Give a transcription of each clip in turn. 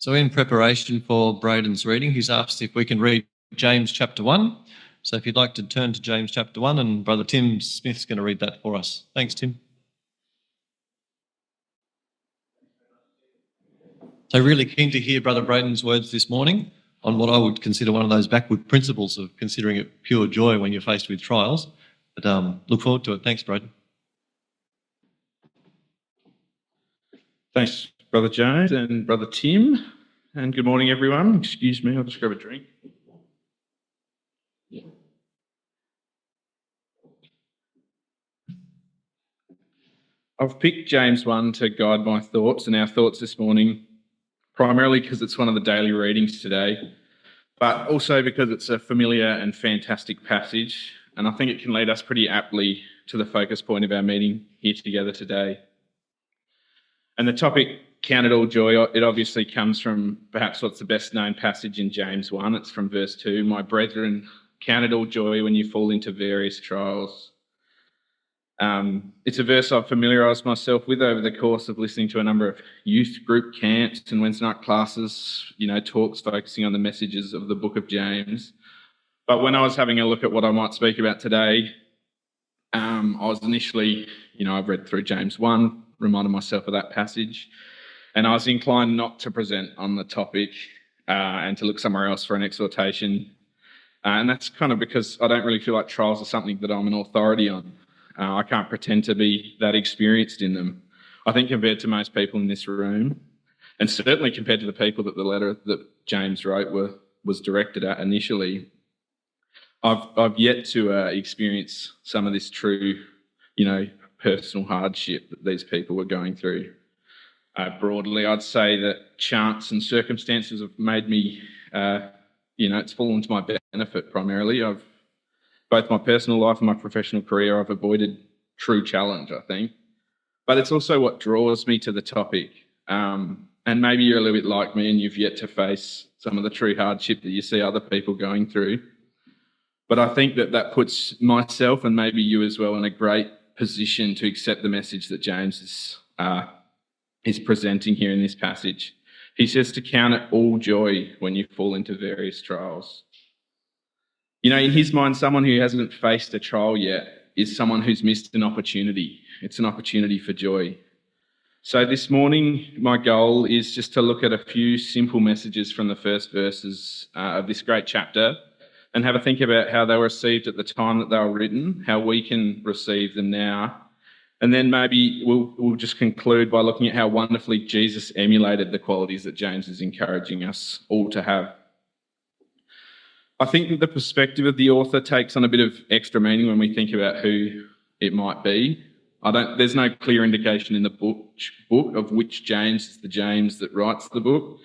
So in preparation for Brayden's reading, he's asked if we can read James chapter 1. So if you'd like to turn to James chapter 1, and Brother Tim Smith's going to read that for us. Thanks, Tim. So really keen to hear Brother Brayden's words this morning on what I would consider one of those backward principles of considering it pure joy when you're faced with trials. But look forward to it. Thanks, Brayden. Thanks, Brother James and Brother Tim. And good morning, everyone. Excuse me, I'll just grab a drink. I've picked James 1 to guide my thoughts and our thoughts this morning, primarily because it's one of the daily readings today, but also because it's a familiar and fantastic passage, and I think it can lead us pretty aptly to the focus point of our meeting here together today. And the topic, count it all joy, it obviously comes from perhaps what's the best known passage in James 1. It's from verse 2, "My brethren, count it all joy when you fall into various trials." It's a verse I've familiarised myself with over the course of listening to a number of youth group camps and Wednesday night classes, talks focusing on the messages of the book of James. But when I was having a look at what I might speak about today, I was initially, I've read through James 1, reminded myself of that passage, and I was inclined not to present on the topic and to look somewhere else for an exhortation. And that's kind of because I don't really feel like trials are something that I'm an authority on. I can't pretend to be that experienced in them. I think compared to most people in this room, and certainly compared to the people that the letter that James wrote was directed at initially, I've yet to experience some of this true, personal hardship that these people were going through. Broadly, I'd say that chance and circumstances have made me, it's fallen to my benefit primarily. Both my personal life and my professional career, I've avoided true challenge, I think. But it's also what draws me to the topic. And maybe you're a little bit like me and you've yet to face some of the true hardship that you see other people going through. But I think that puts myself and maybe you as well in a great position to accept the message that James is presenting here in this passage. He says to count it all joy when you fall into various trials. In his mind, someone who hasn't faced a trial yet is someone who's missed an opportunity. It's an opportunity for joy. So this morning, my goal is just to look at a few simple messages from the first verses of this great chapter and have a think about how they were received at the time that they were written, how we can receive them now. And then maybe we'll just conclude by looking at how wonderfully Jesus emulated the qualities that James is encouraging us all to have. I think that the perspective of the author takes on a bit of extra meaning when we think about who it might be. There's no clear indication in the book of which James is the James that writes the book,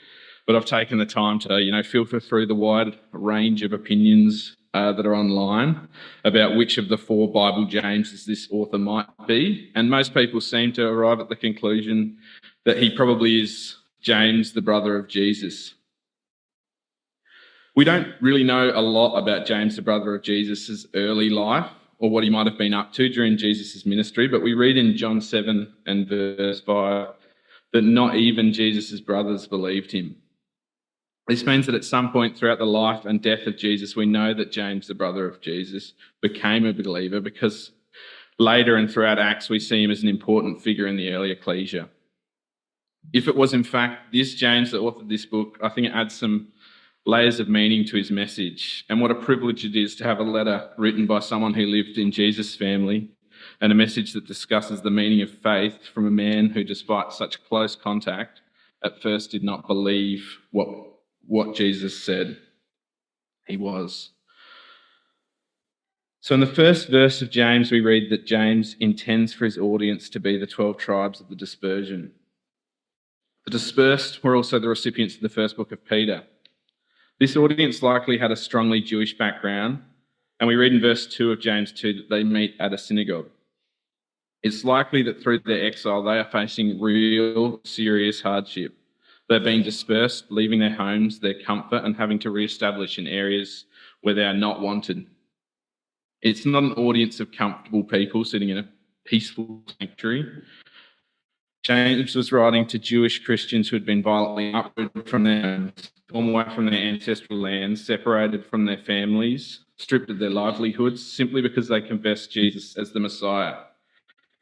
but I've taken the time to, filter through the wide range of opinions that are online about which of the four Bible Jameses this author might be. And most people seem to arrive at the conclusion that he probably is James, the brother of Jesus. We don't really know a lot about James, the brother of Jesus' early life or what he might have been up to during Jesus' ministry, but we read in John 7 and verse 5 that not even Jesus' brothers believed him. This means that at some point throughout the life and death of Jesus, we know that James, the brother of Jesus, became a believer because later and throughout Acts, we see him as an important figure in the early Ecclesia. If it was in fact this James that authored this book, I think it adds some layers of meaning to his message, and what a privilege it is to have a letter written by someone who lived in Jesus' family and a message that discusses the meaning of faith from a man who, despite such close contact, at first did not believe what Jesus said he was. So in the first verse of James, we read that James intends for his audience to be the 12 tribes of the dispersion. The dispersed were also the recipients of the first book of Peter. This audience likely had a strongly Jewish background, and we read in verse 2 of James 2 that they meet at a synagogue. It's likely that through their exile, they are facing real serious hardship. They're being dispersed, leaving their homes, their comfort, and having to re-establish in areas where they are not wanted. It's not an audience of comfortable people sitting in a peaceful sanctuary. James was writing to Jewish Christians who had been violently uprooted from their homes, torn away from their ancestral lands, separated from their families, stripped of their livelihoods simply because they confessed Jesus as the Messiah.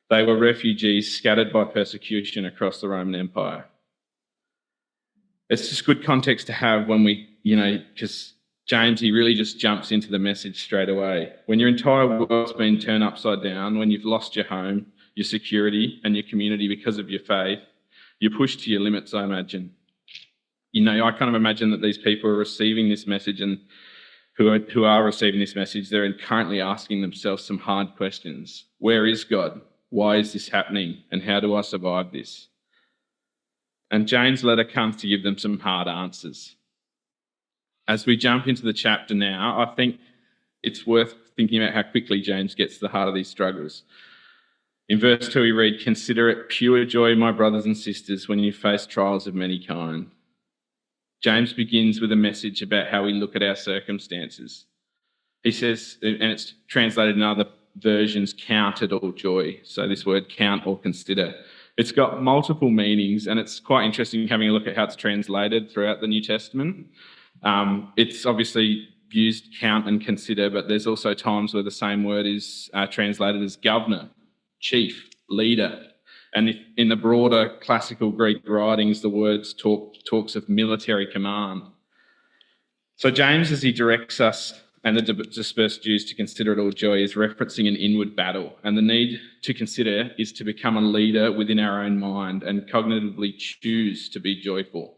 They were refugees scattered by persecution across the Roman Empire. It's just good context to have when we, because James, he really just jumps into the message straight away. When your entire world's been turned upside down, when you've lost your home, your security and your community because of your faith, you're pushed to your limits, I imagine. I kind of imagine that these people are receiving this message, and who are receiving this message, they're currently asking themselves some hard questions. Where is God? Why is this happening? And how do I survive this? And James' letter comes to give them some hard answers. As we jump into the chapter now, I think it's worth thinking about how quickly James gets to the heart of these struggles. In verse 2, we read, "Consider it pure joy, my brothers and sisters, when you face trials of many kind." James begins with a message about how we look at our circumstances. He says, and it's translated in other versions, count it all joy. So this word count or consider. It's got multiple meanings, and it's quite interesting having a look at how it's translated throughout the New Testament. It's obviously used count and consider, but there's also times where the same word is translated as governor, chief, leader. And in the broader classical Greek writings, the words talks of military command. So James, as he directs us and the dispersed Jews to consider it all joy, is referencing an inward battle. And the need to consider is to become a leader within our own mind and cognitively choose to be joyful.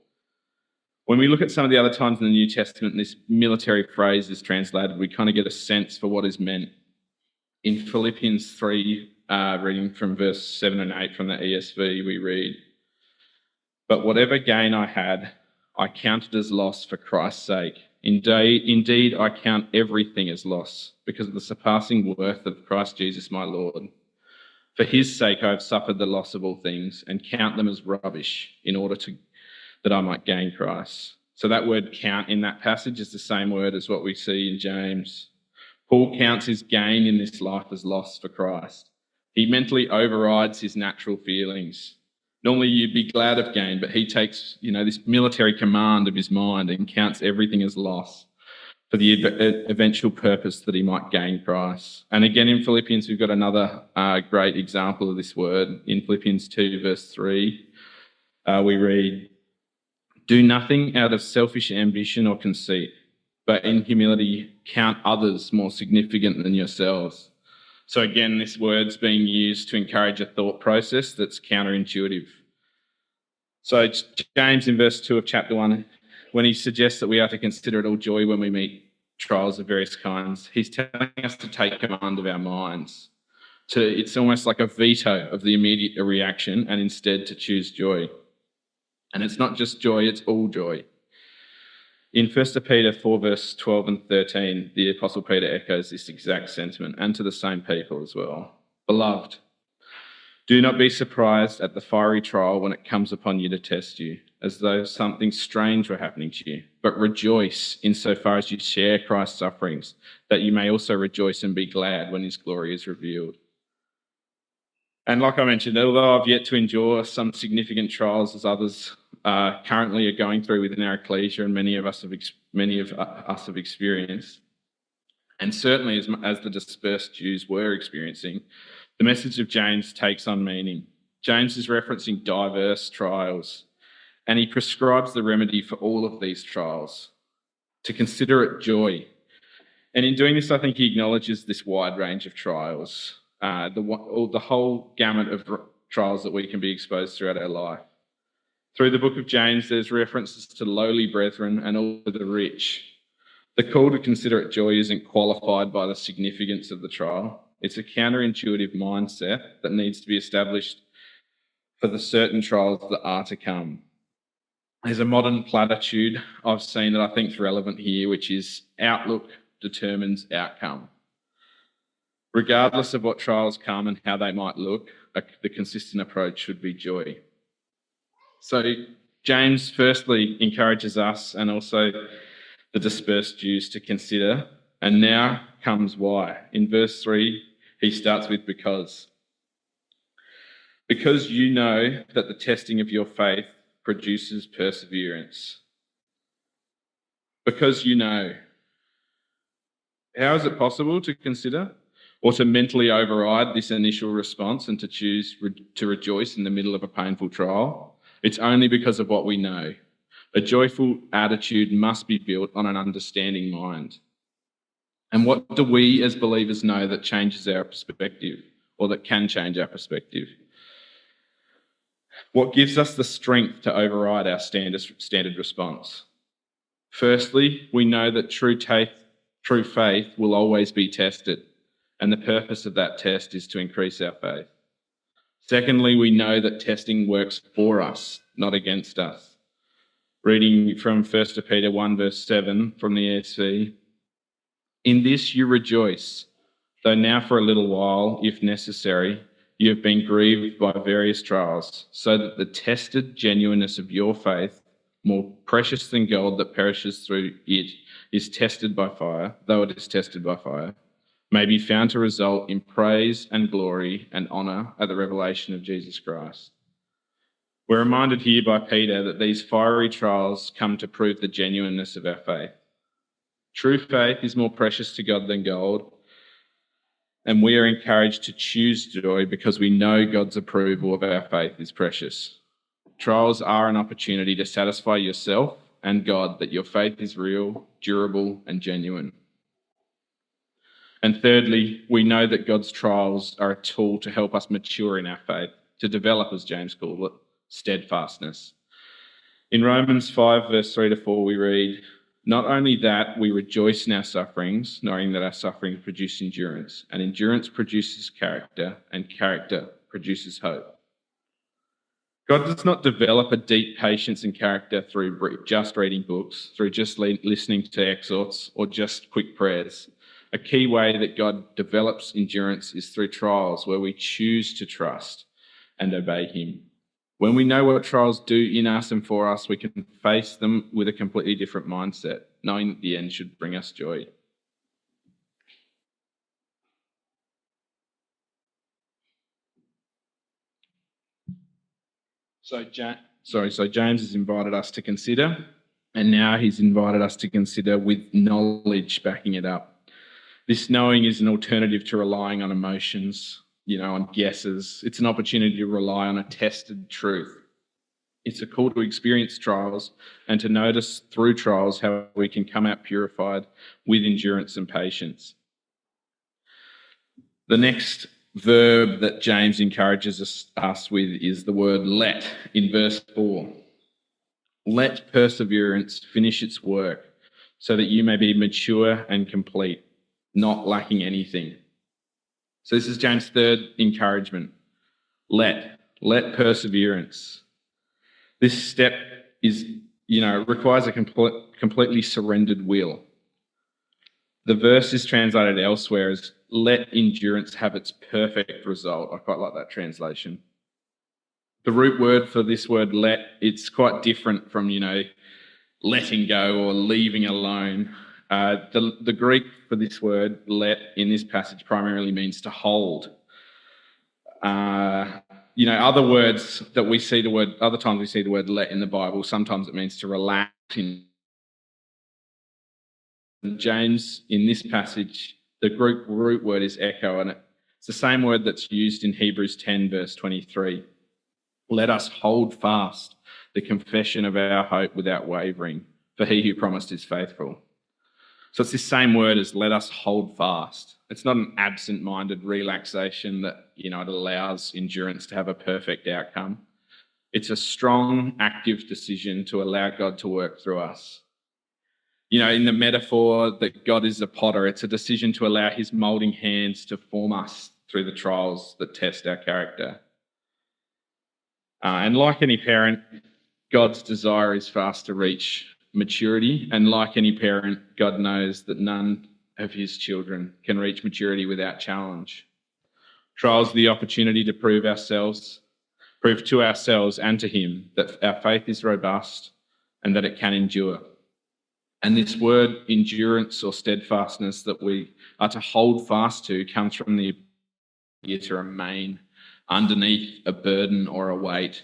When we look at some of the other times in the New Testament, this military phrase is translated, we kind of get a sense for what is meant. In Philippians 3, reading from verse 7 and 8 from the ESV, we read, "But whatever gain I had, I counted as loss for Christ's sake. Indeed, I count everything as loss because of the surpassing worth of Christ Jesus my Lord. For his sake I have suffered the loss of all things and count them as rubbish in order that I might gain Christ." So that word count in that passage is the same word as what we see in James. Paul counts his gain in this life as loss for Christ. He mentally overrides his natural feelings. Normally you'd be glad of gain, but he takes, this military command of his mind and counts everything as loss for the eventual purpose that he might gain Christ. And again, in Philippians, we've got another great example of this word. In Philippians 2, verse 3, we read, "Do nothing out of selfish ambition or conceit, but in humility count others more significant than yourselves." So again, this word's being used to encourage a thought process that's counterintuitive. So James in verse 2 of chapter 1, when he suggests that we are to consider it all joy when we meet trials of various kinds, he's telling us to take command of our minds. It's almost like a veto of the immediate reaction and instead to choose joy. And it's not just joy, it's all joy. In 1 Peter 4, verse 12 and 13, the Apostle Peter echoes this exact sentiment, and to the same people as well. "Beloved, do not be surprised at the fiery trial when it comes upon you to test you, as though something strange were happening to you, but rejoice insofar as you share Christ's sufferings, that you may also rejoice and be glad when his glory is revealed." And like I mentioned, although I've yet to endure some significant trials as others currently are going through within our Ecclesia, and many of us have experienced, and certainly as the dispersed Jews were experiencing, the message of James takes on meaning. James is referencing diverse trials, and he prescribes the remedy for all of these trials, to consider it joy. And in doing this, I think he acknowledges this wide range of trials, the whole gamut of trials that we can be exposed throughout our life. Through the book of James, there's references to lowly brethren and also the rich. The call to consider it joy isn't qualified by the significance of the trial. It's a counterintuitive mindset that needs to be established for the certain trials that are to come. There's a modern platitude I've seen that I think is relevant here, which is outlook determines outcome. Regardless of what trials come and how they might look, the consistent approach should be joy. So James firstly encourages us and also the dispersed Jews to consider, and now comes why. In verse 3, he starts with because. Because you know that the testing of your faith produces perseverance. Because you know. How is it possible to consider or to mentally override this initial response and to choose to rejoice in the middle of a painful trial? It's only because of what we know. A joyful attitude must be built on an understanding mind. And what do we as believers know that changes our perspective, or that can change our perspective? What gives us the strength to override our standard response? Firstly, we know that true faith will always be tested, and the purpose of that test is to increase our faith. Secondly, we know that testing works for us, not against us. Reading from 1 Peter 1 verse 7 from the ESV, "In this you rejoice, though now for a little while, if necessary, you have been grieved by various trials, so that the tested genuineness of your faith, more precious than gold that perishes through it, is tested by fire, though it is tested by fire, may be found to result in praise and glory and honour at the revelation of Jesus Christ." We're reminded here by Peter that these fiery trials come to prove the genuineness of our faith. True faith is more precious to God than gold, and we are encouraged to choose joy because we know God's approval of our faith is precious. Trials are an opportunity to satisfy yourself and God that your faith is real, durable, and genuine. And thirdly, we know that God's trials are a tool to help us mature in our faith, to develop, as James called it, steadfastness. In Romans 5, verse 3 to 4, we read, "Not only that, we rejoice in our sufferings, knowing that our sufferings produce endurance, and endurance produces character, and character produces hope." God does not develop a deep patience and character through just reading books, through just listening to exhorts, or just quick prayers. A key way that God develops endurance is through trials where we choose to trust and obey Him. When we know what trials do in us and for us, we can face them with a completely different mindset, knowing that the end should bring us joy. So James has invited us to consider, and now he's invited us to consider with knowledge backing it up. This knowing is an alternative to relying on emotions, on guesses. It's an opportunity to rely on a tested truth. It's a call to experience trials and to notice through trials how we can come out purified with endurance and patience. The next verb that James encourages us with is the word let in verse 4. "Let perseverance finish its work so that you may be mature and complete, not lacking anything." So this is James' third encouragement. Let perseverance. This step requires a completely surrendered will. The verse is translated elsewhere as "let endurance have its perfect result." I quite like that translation. The root word for this word let, it's quite different from, letting go or leaving alone. The Greek for this word let in this passage primarily means to hold. Other words that we see other times we see the word let in the Bible, sometimes it means to relax. In James, in this passage, the Greek root word is echo, and it's the same word that's used in Hebrews 10, verse 23. "Let us hold fast the confession of our hope without wavering, for he who promised is faithful." So it's the same word as "let us hold fast." It's not an absent-minded relaxation that, it allows endurance to have a perfect outcome. It's a strong, active decision to allow God to work through us. In the metaphor that God is a potter, it's a decision to allow his moulding hands to form us through the trials that test our character. And like any parent, God's desire is for us to reach maturity. And like any parent, God knows that none of his children can reach maturity without challenge. Trials are the opportunity to prove to ourselves and to him that our faith is robust and that it can endure. And this word endurance or steadfastness that we are to hold fast to comes from the ability to remain underneath a burden or a weight.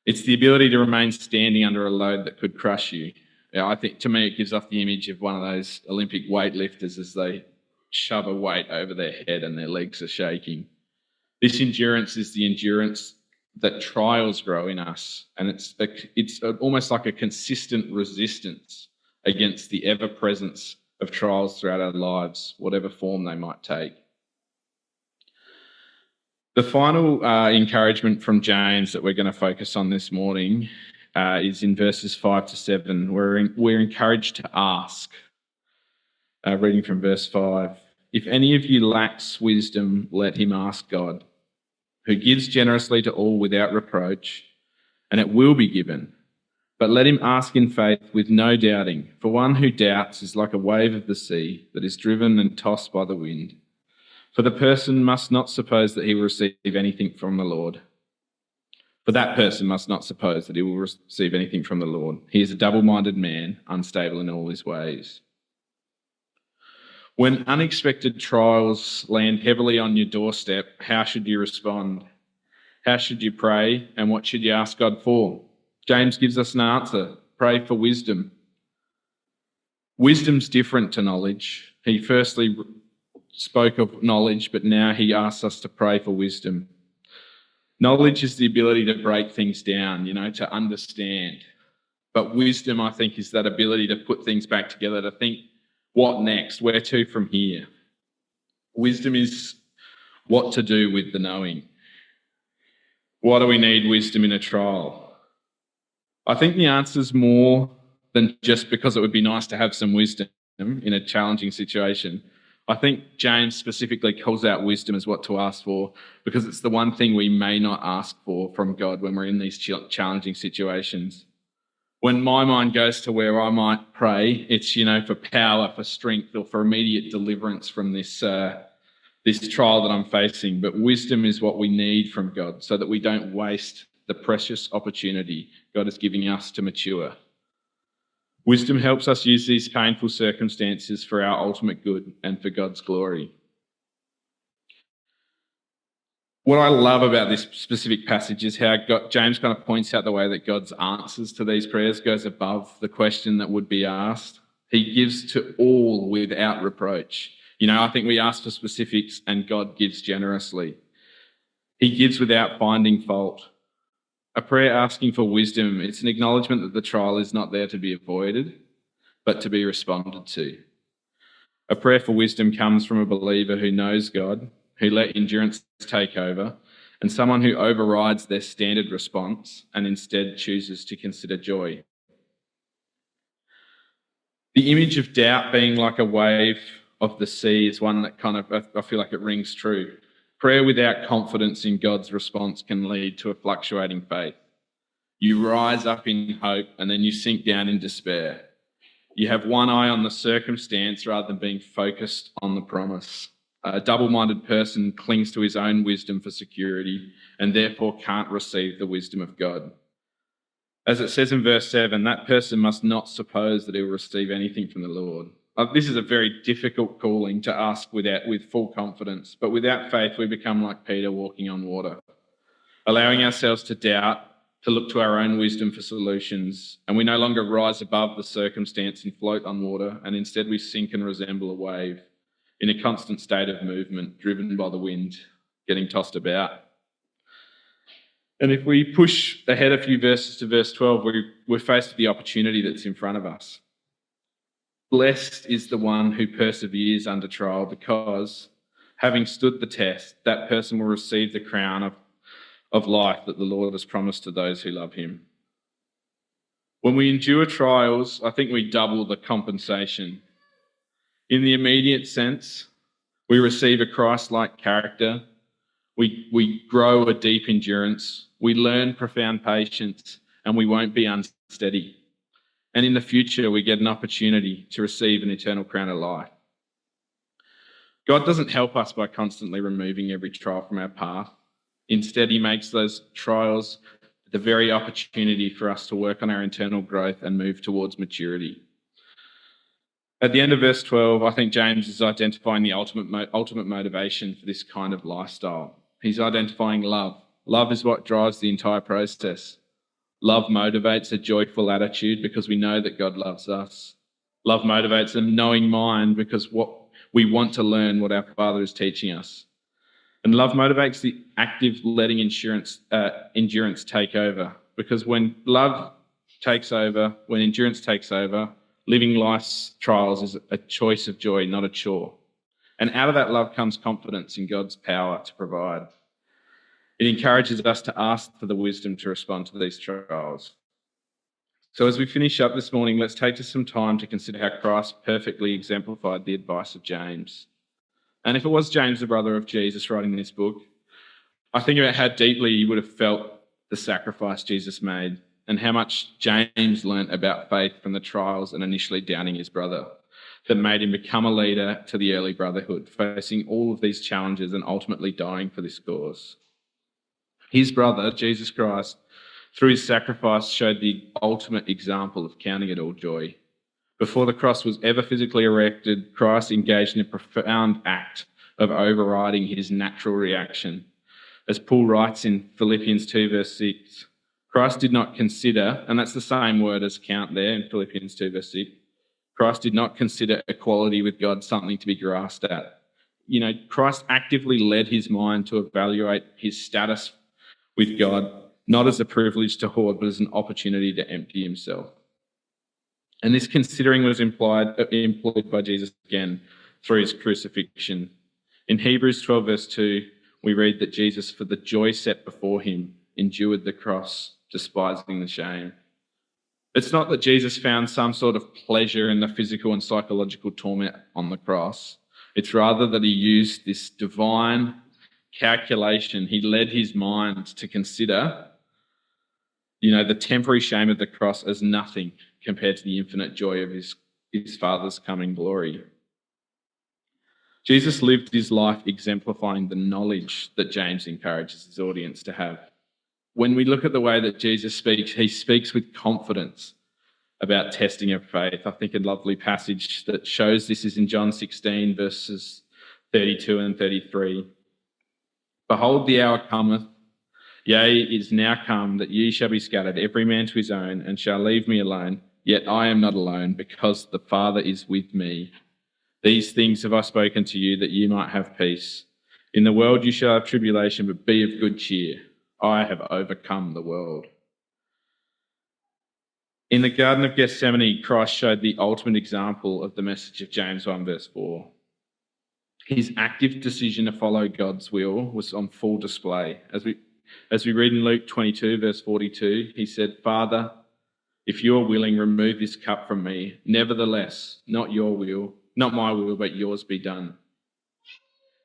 It's the ability to remain standing under a load that could crush you. I think, to me, it gives off the image of one of those Olympic weightlifters as they shove a weight over their head and their legs are shaking. This endurance is the endurance that trials grow in us, and it's almost like a consistent resistance against the ever-presence of trials throughout our lives, whatever form they might take. The final encouragement from James that we're going to focus on this morning is in verses 5 to 7. We're encouraged to ask. Reading from verse 5. If any of you lacks wisdom, let him ask God, who gives generously to all without reproach, and it will be given. But let him ask in faith with no doubting, for one who doubts is like a wave of the sea that is driven and tossed by the wind. For the person must not suppose that he will receive anything from the Lord. For that person must not suppose that he will receive anything from the Lord. He is a double-minded man, unstable in all his ways. When unexpected trials land heavily on your doorstep, how should you respond? How should you pray, and what should you ask God for? James gives us an answer. Pray for wisdom. Wisdom's different to knowledge. He firstly spoke of knowledge, but now he asks us to pray for wisdom. Knowledge is the ability to break things down, to understand. But wisdom, I think, is that ability to put things back together, to think, what next? Where to from here? Wisdom is what to do with the knowing. Why do we need wisdom in a trial? I think the answer is more than just because it would be nice to have some wisdom in a challenging situation. I think James specifically calls out wisdom as what to ask for because it's the one thing we may not ask for from God when we're in these challenging situations. When my mind goes to where I might pray, it's, for power, for strength, or for immediate deliverance from this trial that I'm facing. But wisdom is what we need from God so that we don't waste the precious opportunity God is giving us to mature. Wisdom helps us use these painful circumstances for our ultimate good and for God's glory. What I love about this specific passage is how James kind of points out the way that God's answers to these prayers goes above the question that would be asked. He gives to all without reproach. I think we ask for specifics and God gives generously. He gives without finding fault. A prayer asking for wisdom, it's an acknowledgement that the trial is not there to be avoided, but to be responded to. A prayer for wisdom comes from a believer who knows God, who let endurance take over, and someone who overrides their standard response and instead chooses to consider joy. The image of doubt being like a wave of the sea is one that I feel like it rings true. Prayer without confidence in God's response can lead to a fluctuating faith. You rise up in hope and then you sink down in despair. You have one eye on the circumstance rather than being focused on the promise. A double-minded person clings to his own wisdom for security and therefore can't receive the wisdom of God. As it says in verse 7, that person must not suppose that he will receive anything from the Lord. This is a very difficult calling to ask with full confidence, but without faith we become like Peter walking on water, allowing ourselves to doubt, to look to our own wisdom for solutions, and we no longer rise above the circumstance and float on water, and instead we sink and resemble a wave in a constant state of movement, driven by the wind, getting tossed about. And if we push ahead a few verses to verse 12, we're faced with the opportunity that's in front of us. Blessed is the one who perseveres under trial, because having stood the test, that person will receive the crown of life that the Lord has promised to those who love him. When we endure trials, I think we double the compensation. In the immediate sense, we receive a Christ-like character, we grow a deep endurance, we learn profound patience, and we won't be unsteady. And in the future, we get an opportunity to receive an eternal crown of life. God doesn't help us by constantly removing every trial from our path. Instead, he makes those trials the very opportunity for us to work on our internal growth and move towards maturity. At the end of verse 12, I think James is identifying the ultimate motivation for this kind of lifestyle. He's identifying love. Love is what drives the entire process. Love motivates a joyful attitude because we know that God loves us. Love motivates a knowing mind because we want to learn what our Father is teaching us. And love motivates the active letting endurance take over, because when love takes over, when endurance takes over, living life's trials is a choice of joy, not a chore. And out of that love comes confidence in God's power to provide. It encourages us to ask for the wisdom to respond to these trials. So as we finish up this morning, let's take just some time to consider how Christ perfectly exemplified the advice of James. And if it was James, the brother of Jesus, writing this book, I think about how deeply he would have felt the sacrifice Jesus made and how much James learnt about faith from the trials and initially doubting his brother that made him become a leader to the early brotherhood, facing all of these challenges and ultimately dying for this cause. His brother, Jesus Christ, through his sacrifice, showed the ultimate example of counting it all joy. Before the cross was ever physically erected, Christ engaged in a profound act of overriding his natural reaction. As Paul writes in Philippians 2, verse 6, Christ did not consider, and that's the same word as count there in Philippians 2, verse 6, Christ did not consider equality with God something to be grasped at. Christ actively led his mind to evaluate his status with God, not as a privilege to hoard, but as an opportunity to empty himself. And this considering was employed by Jesus again through his crucifixion. In Hebrews 12, verse 2, we read that Jesus, for the joy set before him, endured the cross, despising the shame. It's not that Jesus found some sort of pleasure in the physical and psychological torment on the cross. It's rather that he used this divine calculation. He led his mind to consider, the temporary shame of the cross as nothing compared to the infinite joy of his Father's coming glory. Jesus lived his life exemplifying the knowledge that James encourages his audience to have. When we look at the way that Jesus speaks, he speaks with confidence about testing of faith. I think a lovely passage that shows this is in John 16, verses 32 and 33. Behold, the hour cometh, yea, is now come, that ye shall be scattered, every man to his own, and shall leave me alone. Yet I am not alone, because the Father is with me. These things have I spoken to you, that ye might have peace. In the world you shall have tribulation, but be of good cheer. I have overcome the world. In the Garden of Gethsemane, Christ showed the ultimate example of the message of James 1, verse 4. His active decision to follow God's will was on full display. As we read in Luke 22, verse 42, he said, Father, if you are willing, remove this cup from me. Nevertheless, not my will, but yours be done.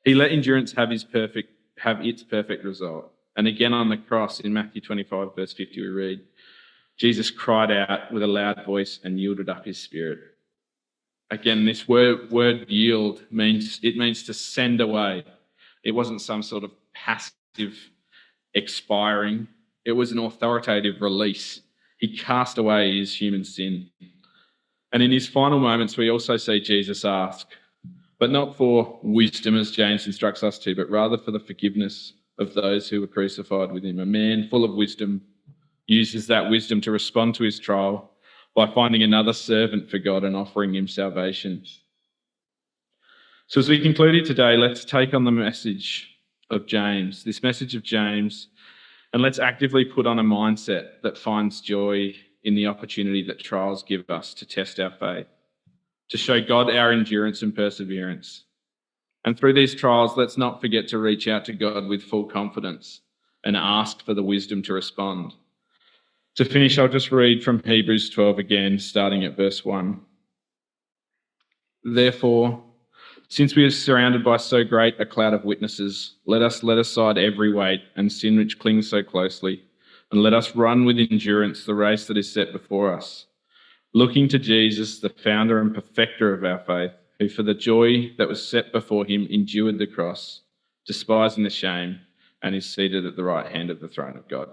He let endurance have its perfect result. And again on the cross in Matthew 25, verse 50, we read, Jesus cried out with a loud voice and yielded up his spirit. Again, this word yield means to send away. It wasn't some sort of passive expiring. It was an authoritative release. He cast away his human sin. And in his final moments, we also see Jesus ask, but not for wisdom as James instructs us to, but rather for the forgiveness of those who were crucified with him. A man full of wisdom uses that wisdom to respond to his trial by finding another servant for God and offering him salvation. So as we conclude it today, let's take on the message of James, this message of James, and let's actively put on a mindset that finds joy in the opportunity that trials give us to test our faith, to show God our endurance and perseverance. And through these trials, let's not forget to reach out to God with full confidence and ask for the wisdom to respond. To finish, I'll just read from Hebrews 12 again, starting at verse 1. Therefore, since we are surrounded by so great a cloud of witnesses, let us let aside every weight and sin which clings so closely, and let us run with endurance the race that is set before us, looking to Jesus, the founder and perfecter of our faith, who for the joy that was set before him endured the cross, despising the shame, and is seated at the right hand of the throne of God.